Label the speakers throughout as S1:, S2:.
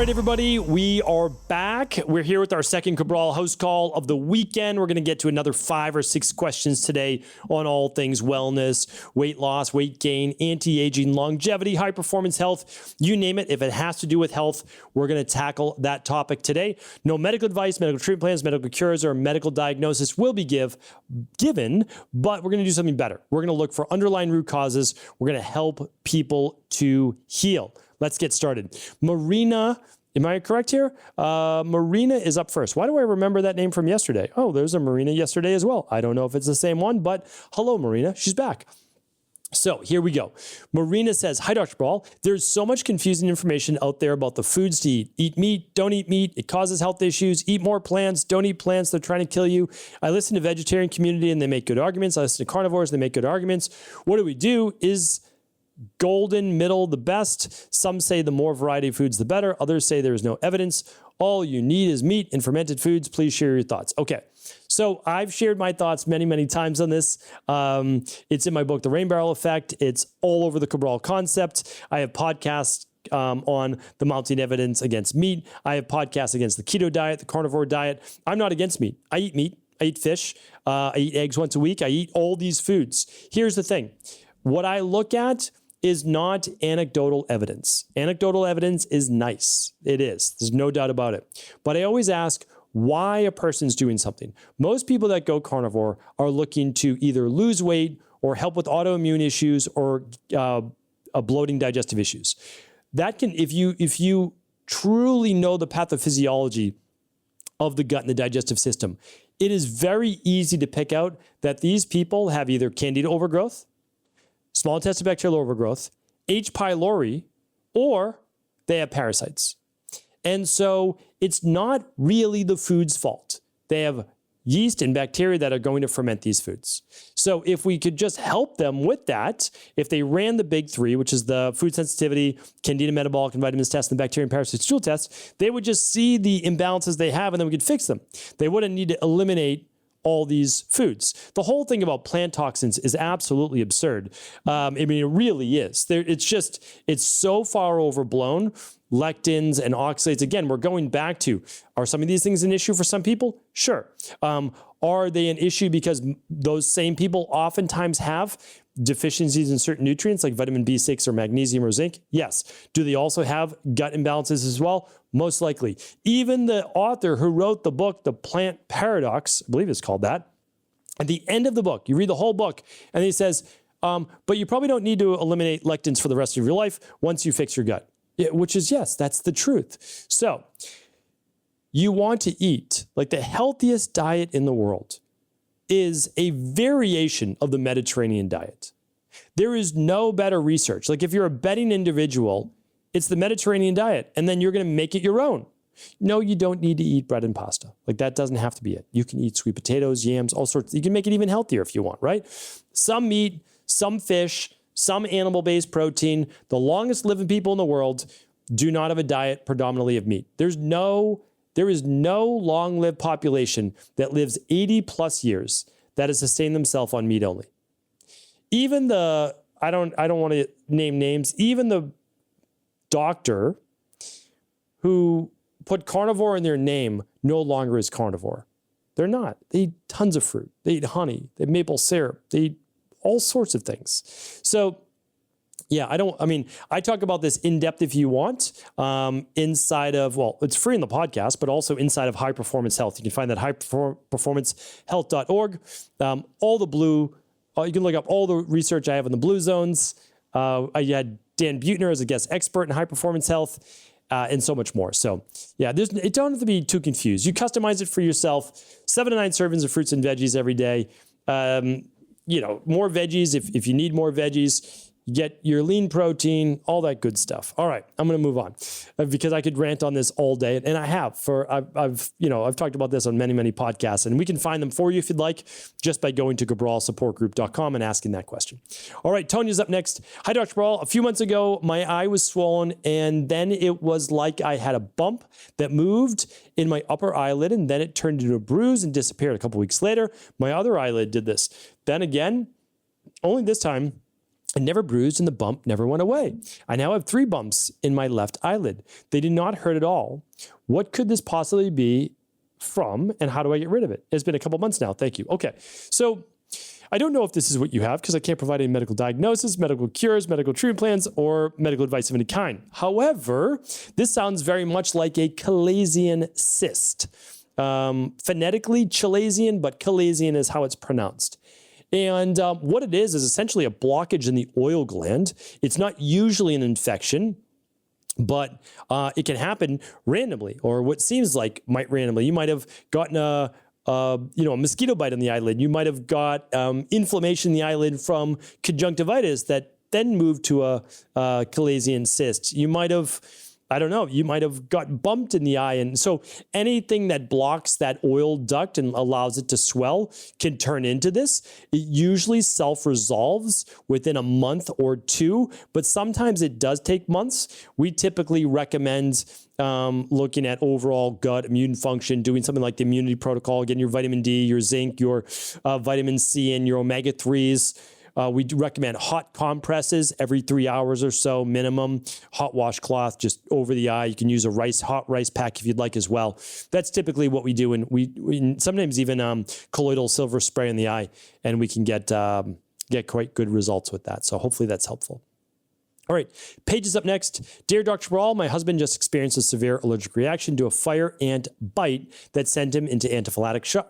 S1: right, everybody, we are back. We're here with our second Cabral HouseCall of the weekend. We're going to get to another 5 or 6 questions today on all things wellness, weight loss, weight gain, anti-aging, longevity, high performance health, you name it. If it has to do with health, we're going to tackle that topic today. No medical advice, medical treatment plans, medical cures, or medical diagnosis will be given, but we're going to do something better. We're going to look for underlying root causes. We're going to help people to heal. Let's get started. Marina, am I correct here? Marina is up first. Why do I remember that name from yesterday? Oh, there's a Marina yesterday as well. I don't know if it's the same one, but hello, Marina. She's back. So here we go. Marina says, hi, Dr. Cabral. There's so much confusing information out there about the foods to eat. Eat meat, don't eat meat. It causes health issues. Eat more plants, don't eat plants. They're trying to kill you. I listen to vegetarian community and they make good arguments. I listen to carnivores and they make good arguments. What do we do? Is golden middle the best? Some say the more variety of foods, the better. Others say there is no evidence. All you need is meat and fermented foods. Please share your thoughts. Okay. So I've shared my thoughts many, many times on this. It's in my book, The Rain Barrel Effect. It's all over the Cabral concept. I have podcasts on the mounting evidence against meat. I have podcasts against the keto diet, the carnivore diet. I'm not against meat. I eat meat. I eat fish. I eat eggs once a week. I eat all these foods. Here's the thing. What I look at is not anecdotal evidence. Anecdotal evidence is nice. It is. There's no doubt about it. But I always ask why a person's doing something. Most people that go carnivore are looking to either lose weight or help with autoimmune issues or bloating digestive issues. That can, if you truly know the pathophysiology of the gut and the digestive system, it is very easy to pick out that these people have either candida overgrowth, small intestinal bacterial overgrowth, H. pylori, or they have parasites. And so it's not really the food's fault. They have yeast and bacteria that are going to ferment these foods. So if we could just help them with that, if they ran the big 3, which is the food sensitivity, candida metabolic and vitamins test, and the bacteria and parasite stool test, they would just see the imbalances they have and then we could fix them. They wouldn't need to eliminate all these foods. The whole thing about plant toxins is absolutely absurd. I mean, it really is. It's so far overblown. Lectins and oxalates, again, we're going back to, are some of these things an issue for some people? Sure. Are they an issue because those same people oftentimes have deficiencies in certain nutrients like vitamin B6 or magnesium or zinc? Yes. Do they also have gut imbalances as well? Most likely. Even the author who wrote the book, The Plant Paradox, I believe it's called that, at the end of the book, you read the whole book, and he says, but you probably don't need to eliminate lectins for the rest of your life once you fix your gut. Yeah, which is, yes, that's the truth. So you want to eat, like the healthiest diet in the world is a variation of the Mediterranean diet. There is no better research. Like if you're a betting individual, it's the Mediterranean diet, and then you're going to make it your own. No, you don't need to eat bread and pasta. Like that doesn't have to be it. You can eat sweet potatoes, yams, all sorts. You can make it even healthier if you want, right? Some meat, some fish, some animal-based protein. The longest living people in the world do not have a diet predominantly of meat. There is no long-lived population that lives 80 plus years that has sustained themselves on meat only. Even I don't want to name names, even the doctor who put carnivore in their name no longer is carnivore. They're not. They eat tons of fruit. They eat honey. They eat maple syrup. They eat all sorts of things. So yeah, I talk about this in depth if you want, inside of, well, it's free in the podcast, but also inside of High Performance Health. You can find that highperformancehealth.org. You can look up all the research I have in the blue zones. I had Dan Buettner as a guest expert in high performance health, and so much more. So yeah, it don't have to be too confused. You customize it for yourself. 7 to 9 servings of fruits and veggies every day. More veggies if you need more veggies. You get your lean protein, all that good stuff. All right, I'm going to move on because I could rant on this all day, and I have. I've talked about this on many, many podcasts, and we can find them for you if you'd like, just by going to cabralsupportgroup.com and asking that question. All right, Tonia's up next. Hi, Dr. Cabral. A few months ago, my eye was swollen, and then it was like I had a bump that moved in my upper eyelid, and then it turned into a bruise and disappeared. A couple weeks later, my other eyelid did this. Then again, only this time, It never bruised and the bump never went away. I now have 3 bumps in my left eyelid. They did not hurt at all. What could this possibly be from, and how do I get rid of it? It's been a couple months now. Thank you. Okay. So I don't know if this is what you have because I can't provide any medical diagnosis, medical cures, medical treatment plans, or medical advice of any kind. However, this sounds very much like a chalazion cyst. Phonetically chalazion, but chalazion is how it's pronounced. And what it is essentially a blockage in the oil gland. It's not usually an infection, but it can happen randomly, or what seems like might randomly. You might have gotten a mosquito bite on the eyelid. You might have got inflammation in the eyelid from conjunctivitis that then moved to a chalazion cyst. You might have, I don't know, you might have got bumped in the eye. And so anything that blocks that oil duct and allows it to swell can turn into this. It usually self-resolves within a month or 2, but sometimes it does take months. We typically recommend looking at overall gut immune function, doing something like the immunity protocol, getting your vitamin D, your zinc, your vitamin C, and your omega-3s. We do recommend hot compresses every 3 hours or so minimum, hot washcloth just over the eye. You can use a hot rice pack if you'd like as well. That's typically what we do. And we sometimes even colloidal silver spray in the eye, and we can get quite good results with that. So hopefully that's helpful. All right, Paige is up next. Dear Dr. Cabral, my husband just experienced a severe allergic reaction to a fire ant bite that sent him into anaphylactic shock.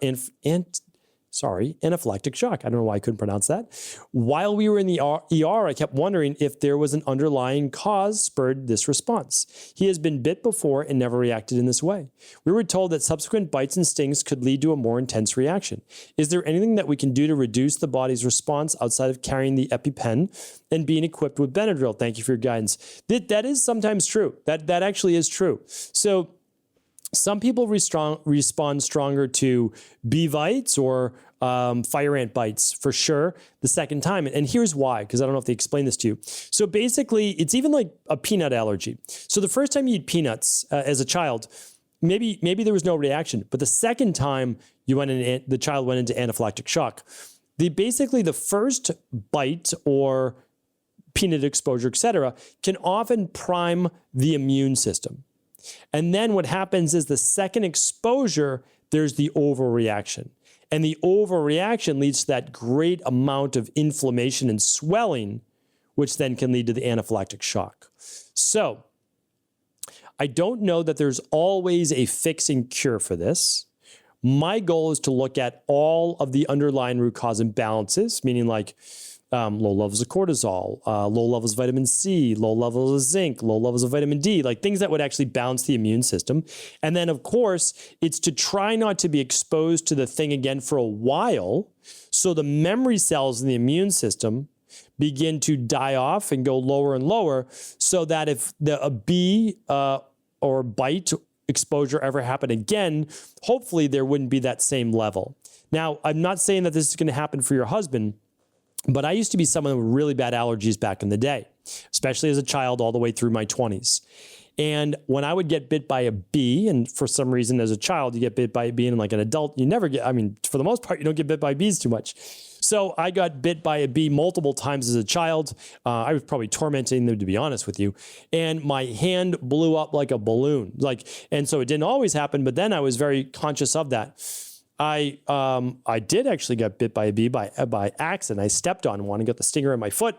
S1: I don't know why I couldn't pronounce that. While we were in the ER, I kept wondering if there was an underlying cause spurred this response. He has been bit before and never reacted in this way. We were told that subsequent bites and stings could lead to a more intense reaction. Is there anything that we can do to reduce the body's response outside of carrying the EpiPen and being equipped with Benadryl? Thank you for your guidance. That is sometimes true. That actually is true. So some people respond stronger to bee bites or fire ant bites for sure the second time. And here's why, because I don't know if they explain this to you. So basically, it's even like a peanut allergy. So the first time you eat peanuts as a child, maybe there was no reaction. But the second time the child went into anaphylactic shock, basically the first bite or peanut exposure, etc., can often prime the immune system. And then what happens is the second exposure, there's the overreaction. And the overreaction leads to that great amount of inflammation and swelling, which then can lead to the anaphylactic shock. So I don't know that there's always a fix and cure for this. My goal is to look at all of the underlying root cause imbalances, meaning like low levels of cortisol, low levels of vitamin C, low levels of zinc, low levels of vitamin D, like things that would actually balance the immune system. And then, of course, it's to try not to be exposed to the thing again for a while, so the memory cells in the immune system begin to die off and go lower and lower, so that if a bee or bite exposure ever happened again, hopefully there wouldn't be that same level. Now, I'm not saying that this is going to happen for your husband, but I used to be someone with really bad allergies back in the day, especially as a child all the way through my 20s. And when I would get bit by a bee, and for some reason as a child, you get bit by a bee, and like an adult, you never get, for the most part, you don't get bit by bees too much. So I got bit by a bee multiple times as a child. I was probably tormenting them, to be honest with you. And my hand blew up like a balloon. And so it didn't always happen, but then I was very conscious of that. I did actually get bit by a bee by accident. I stepped on one and got the stinger in my foot.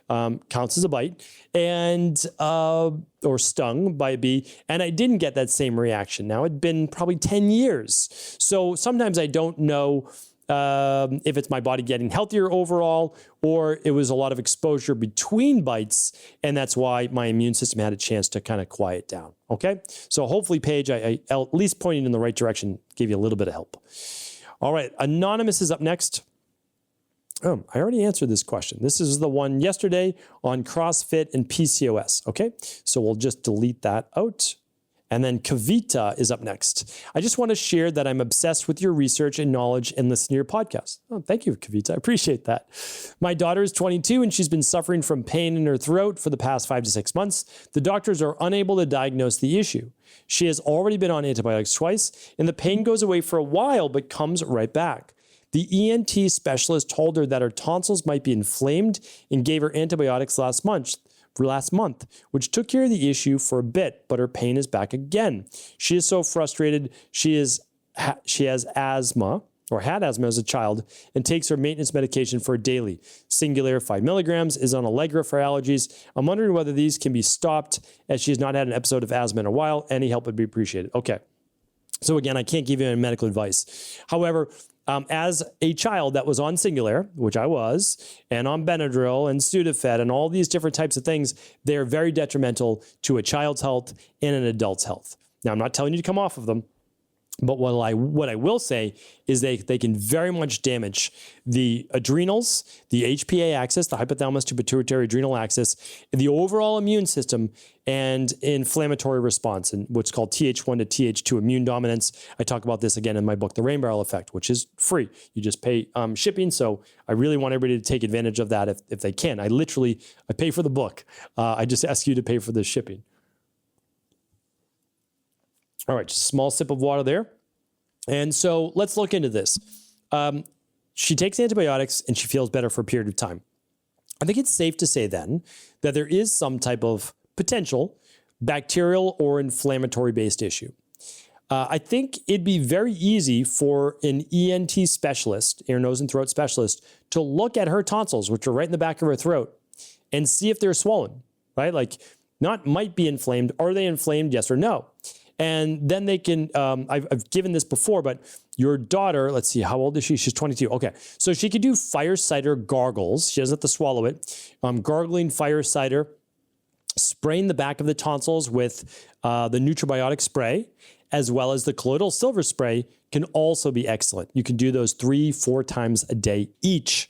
S1: Counts as a bite, and or stung by a bee, and I didn't get that same reaction. Now it'd been probably 10 years, so sometimes I don't know if it's my body getting healthier overall, or it was a lot of exposure between bites, and that's why my immune system had a chance to kind of quiet down. Okay, so hopefully, Paige, I at least pointing in the right direction, gave you a little bit of help. All right, Anonymous is up next. I already answered this question. This is the one yesterday on CrossFit and PCOS. Okay, so we'll just delete that out. And then Kavita is up next. I just want to share that I'm obsessed with your research and knowledge and listen to your podcast. Oh, thank you, Kavita. I appreciate that. My daughter is 22 and she's been suffering from pain in her throat for the past 5 to 6 months. The doctors are unable to diagnose the issue. She has already been on antibiotics twice, and the pain goes away for a while but comes right back. The ENT specialist told her that her tonsils might be inflamed and gave her antibiotics last month, which took care of the issue for a bit, but her pain is back again. She is so frustrated. She has asthma, or had asthma as a child, and takes her maintenance medication for a daily. Singular 5 milligrams is on Allegra for allergies. I'm wondering whether these can be stopped, as she has not had an episode of asthma in a while. Any help would be appreciated. Okay. So again, I can't give you any medical advice. However, as a child that was on Singular, which I was, and on Benadryl and Sudafed and all these different types of things, they're very detrimental to a child's health and an adult's health. Now, I'm not telling you to come off of them, but what I will say is they can very much damage the adrenals, the HPA axis, the hypothalamus to pituitary adrenal axis, the overall immune system, and inflammatory response, and what's called Th1 to Th2 immune dominance. I talk about this again in my book, The Rain Barrel Effect, which is free. You just pay shipping. So I really want everybody to take advantage of that if they can. I pay for the book. I just ask you to pay for the shipping. All right, just a small sip of water there. And so let's look into this. She takes antibiotics and she feels better for a period of time. I think it's safe to say then that there is some type of potential bacterial or inflammatory based issue. I think it'd be very easy for an ENT specialist, ear, nose, and throat specialist, to look at her tonsils, which are right in the back of her throat, and see if they're swollen, right? Like, not might be inflamed. Are they inflamed? Yes or no? And then they can, I've given this before, but your daughter, let's see, how old is she? She's 22. Okay. So she could do fire cider gargles. She doesn't have to swallow it. Gargling fire cider, spraying the back of the tonsils with the Nutribiotic spray, as well as the colloidal silver spray can also be excellent. You can do those 3-4 times a day each.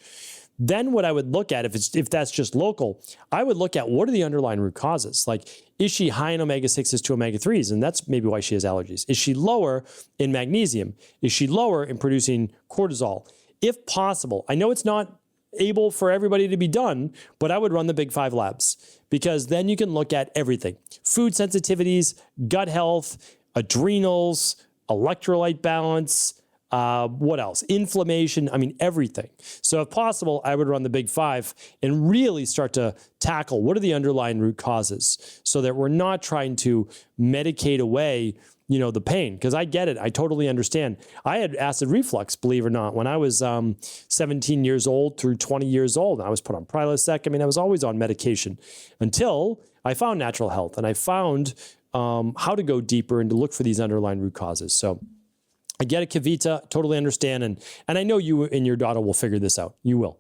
S1: Then what I would look at, if that's just local, I would look at what are the underlying root causes. Like, is she high in omega-6s to omega-3s? And that's maybe why she has allergies. Is she lower in magnesium? Is she lower in producing cortisol? If possible, I know it's not able for everybody to be done, but I would run the Big 5 labs, because then you can look at everything. Food sensitivities, gut health, adrenals, electrolyte balance, what else? Inflammation. I mean, everything. So if possible, I would run the Big 5 and really start to tackle what are the underlying root causes, so that we're not trying to medicate away, the pain. Because I get it. I totally understand. I had acid reflux, believe it or not, when I was 17 years old through 20 years old. I was put on Prilosec. I mean, I was always on medication until I found natural health, and I found how to go deeper and to look for these underlying root causes. So I get it, Kavita, totally understand. And I know you and your daughter will figure this out. You will.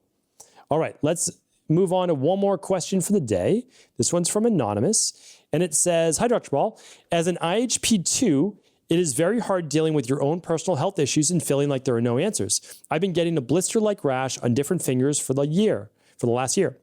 S1: All right, let's move on to one more question for the day. This one's from Anonymous. And it says, hi, Dr. Ball. As an IHP2, it is very hard dealing with your own personal health issues and feeling like there are no answers. I've been getting a blister-like rash on different fingers for the last year.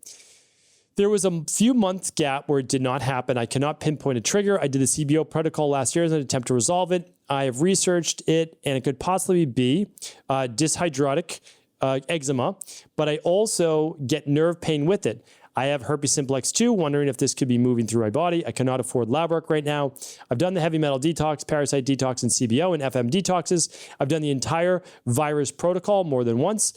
S1: There was a few months gap where it did not happen. I cannot pinpoint a trigger. I did the CBO protocol last year as an attempt to resolve it. I have researched it, and it could possibly be dyshidrotic eczema, but I also get nerve pain with it. I have herpes simplex 2, wondering if this could be moving through my body. I cannot afford lab work right now. I've done the heavy metal detox, parasite detox, and CBO and FM detoxes. I've done the entire virus protocol more than once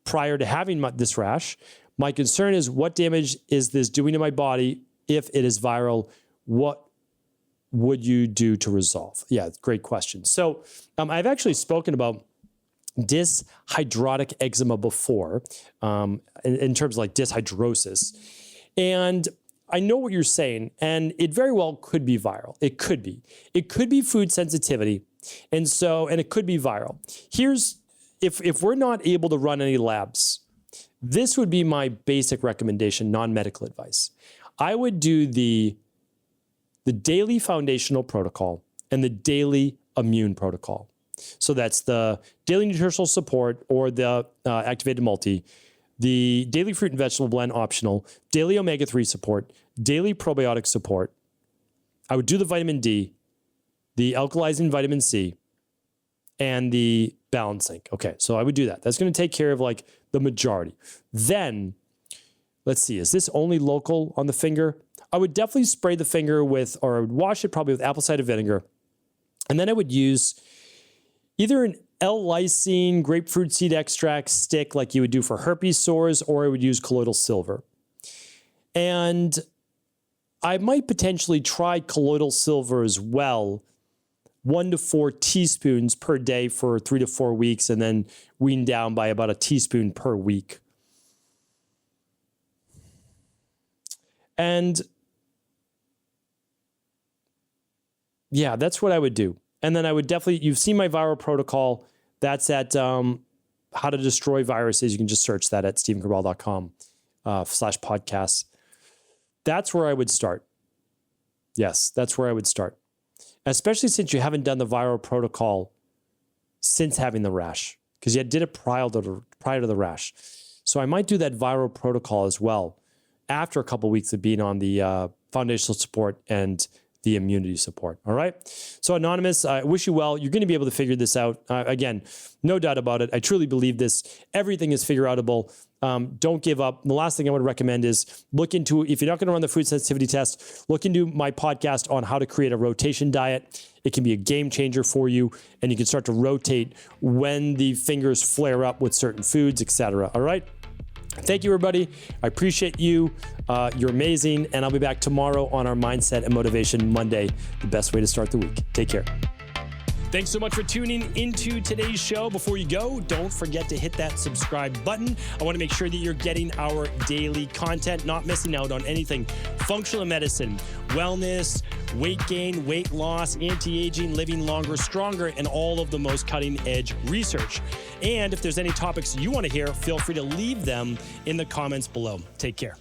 S1: prior to having this rash. My concern is, what damage is this doing to my body? If it is viral, what would you do to resolve? Yeah, great question. So I've actually spoken about dyshidrotic eczema before, in terms of like dishydrosis. And I know what you're saying, and it very well could be viral. It could be. It could be food sensitivity. And it could be viral. If we're not able to run any labs, this would be my basic recommendation, non-medical advice. I would do the daily foundational protocol and the daily immune protocol. So that's the daily nutritional support or the activated multi, the daily fruit and vegetable blend optional, daily omega-3 support, daily probiotic support. I would do the vitamin D, the alkalizing vitamin C, and the balancing. Okay, so I would do that. That's going to take care of like the majority. Then, let's see, is this only local on the finger? I would definitely spray the finger with, or I would wash it probably with apple cider vinegar. And then I would use either L-lysine, grapefruit seed extract stick like you would do for herpes sores, or I would use colloidal silver. And I might potentially try colloidal silver as well, 1 to 4 teaspoons per day for 3 to 4 weeks, and then wean down by about a teaspoon per week. And yeah, that's what I would do. And then I would definitely, you've seen my viral protocol. That's at How to Destroy Viruses. You can just search that at stephencabral.com/podcasts. That's where I would start. Yes, that's where I would start. Especially since you haven't done the viral protocol since having the rash, because you did it prior to the rash. So I might do that viral protocol as well after a couple of weeks of being on the foundational support and the immunity support. All right. So Anonymous, I wish you well. You're going to be able to figure this out. Again, no doubt about it. I truly believe this. Everything is figure outable. Don't give up. The last thing I would recommend is look into, if you're not going to run the food sensitivity test, look into my podcast on how to create a rotation diet. It can be a game changer for you, and you can start to rotate when the fingers flare up with certain foods, etc. All right. Thank you, everybody. I appreciate you. You're amazing. And I'll be back tomorrow on our Mindset and Motivation Monday, the best way to start the week. Take care. Thanks so much for tuning into today's show. Before you go, don't forget to hit that subscribe button. I want to make sure that you're getting our daily content, not missing out on anything. Functional medicine, wellness, weight gain, weight loss, anti-aging, living longer, stronger, and all of the most cutting-edge research. And if there's any topics you want to hear, feel free to leave them in the comments below. Take care.